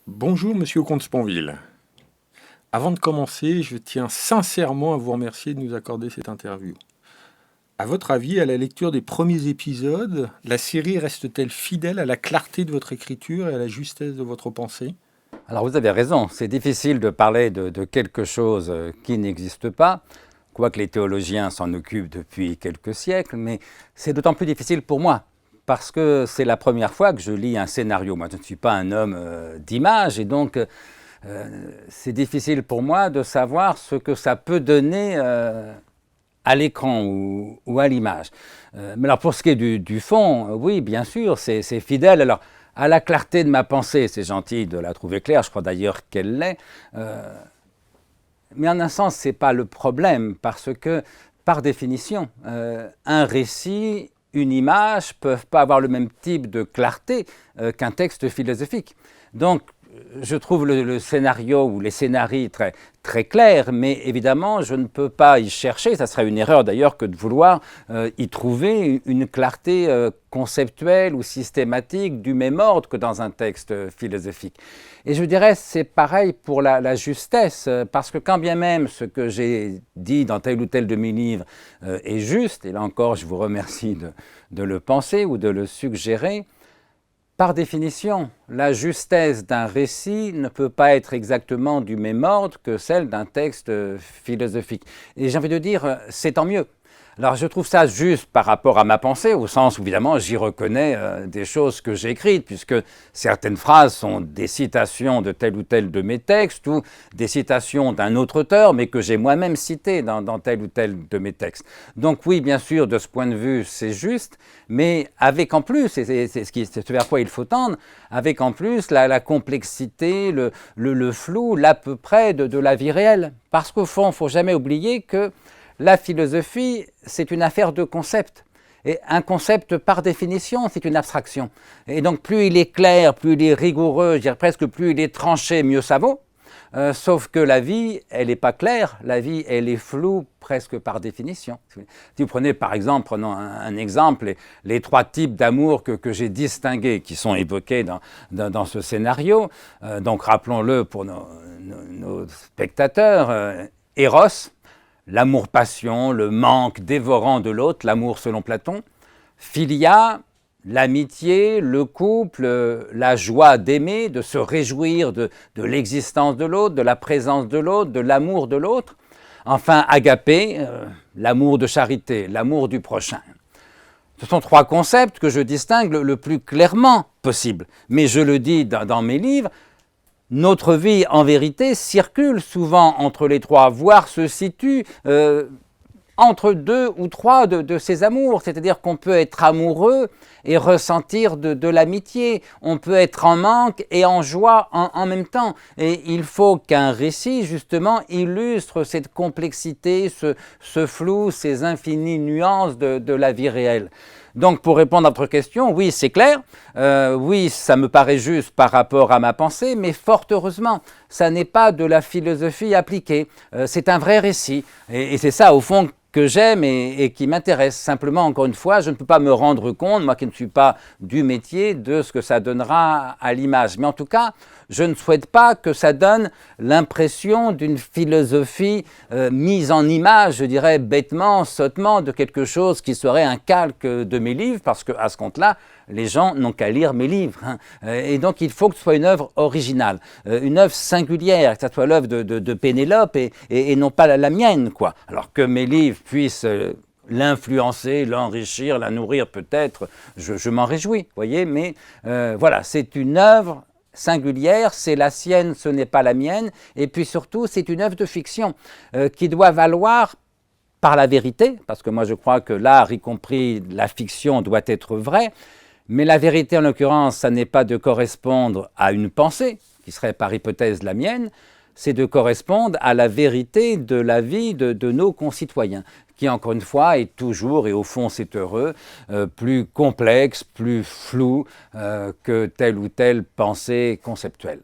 Bonjour Monsieur Comte-Sponville. Avant de commencer, je tiens sincèrement à vous remercier de nous accorder cette interview. À votre avis, à la lecture des premiers épisodes, la série reste-t-elle fidèle à la clarté de votre écriture et à la justesse de votre pensée? Alors vous avez raison, c'est difficile de parler de quelque chose qui n'existe pas, quoique les théologiens s'en occupent depuis quelques siècles, mais c'est d'autant plus difficile pour moi, parce que c'est la première fois que je lis un scénario. Moi, je ne suis pas un homme d'image, et donc c'est difficile pour moi de savoir ce que ça peut donner à l'écran ou à l'image. Mais alors pour ce qui est du fond, oui, bien sûr, c'est fidèle. Alors, à la clarté de ma pensée, c'est gentil de la trouver claire, je crois d'ailleurs qu'elle l'est. Mais en un sens, ce n'est pas le problème, parce que, par définition, un récit, une image ne peuvent pas avoir le même type de clarté qu'un texte philosophique. Donc, je trouve le scénario ou les scénarios très clairs, mais évidemment, je ne peux pas y chercher, ça serait une erreur d'ailleurs que de vouloir y trouver une clarté conceptuelle ou systématique du même ordre que dans un texte philosophique. Et je dirais c'est pareil pour la justesse, parce que quand bien même ce que j'ai dit dans tel ou tel de mes livres est juste, et là encore je vous remercie de le penser ou de le suggérer, par définition, la justesse d'un récit ne peut pas être exactement du même ordre que celle d'un texte philosophique. Et j'ai envie de dire, c'est tant mieux. Alors je trouve ça juste par rapport à ma pensée, au sens où évidemment j'y reconnais des choses que j'ai écrites, puisque certaines phrases sont des citations de tel ou tel de mes textes, ou des citations d'un autre auteur, mais que j'ai moi-même cité dans tel ou tel de mes textes. Donc oui, bien sûr, de ce point de vue, c'est juste, mais avec en plus, et c'est ce vers quoi il faut tendre, avec en plus la complexité, le flou, l'à peu près de la vie réelle. Parce qu'au fond, il ne faut jamais oublier que la philosophie, c'est une affaire de concept. Et un concept, par définition, c'est une abstraction. Et donc, plus il est clair, plus il est rigoureux, je dirais presque plus il est tranché, mieux ça vaut. Sauf que la vie, elle n'est pas claire. La vie, elle est floue presque par définition. Si vous prenez, par exemple, prenons un exemple, les trois types d'amour que j'ai distingués, qui sont évoqués dans ce scénario. Donc, rappelons-le pour nos spectateurs. Eros, l'amour-passion, le manque dévorant de l'autre, l'amour selon Platon. Philia, l'amitié, le couple, la joie d'aimer, de se réjouir de l'existence de l'autre, de la présence de l'autre, de l'amour de l'autre. Enfin, agapé, l'amour de charité, l'amour du prochain. Ce sont trois concepts que je distingue le plus clairement possible. Mais je le dis dans mes livres, notre vie, en vérité, circule souvent entre les trois, voire se situe entre deux ou trois de ces amours. C'est-à-dire qu'on peut être amoureux et ressentir de l'amitié. On peut être en manque et en joie en même temps. Et il faut qu'un récit, justement, illustre cette complexité, ce flou, ces infinies nuances de la vie réelle. Donc, pour répondre à votre question, oui, c'est clair. Oui, ça me paraît juste par rapport à ma pensée, mais fort heureusement, ça n'est pas de la philosophie appliquée. C'est un vrai récit. Et c'est ça, au fond, que j'aime et qui m'intéresse. Simplement, encore une fois, je ne peux pas me rendre compte, moi qui ne suis pas du métier, de ce que ça donnera à l'image. Mais en tout cas, je ne souhaite pas que ça donne l'impression d'une philosophie mise en image, je dirais bêtement, sottement, de quelque chose qui serait un calque de mes livres, parce qu'à ce compte-là, les gens n'ont qu'à lire mes livres. Et donc, il faut que ce soit une œuvre originale, une œuvre singulière, que ce soit l'œuvre de Pénélope et non pas la mienne, quoi. Alors que mes livres puissent l'influencer, l'enrichir, la nourrir peut-être, je m'en réjouis, voyez, mais voilà, c'est une œuvre singulière, c'est la sienne, ce n'est pas la mienne, et puis surtout, c'est une œuvre de fiction qui doit valoir par la vérité, parce que moi je crois que l'art, y compris la fiction, doit être vrai, mais la vérité en l'occurrence, ça n'est pas de correspondre à une pensée, qui serait par hypothèse la mienne, c'est de correspondre à la vérité de la vie de nos concitoyens, qui encore une fois est toujours, et au fond c'est heureux, plus complexe, plus flou que telle ou telle pensée conceptuelle.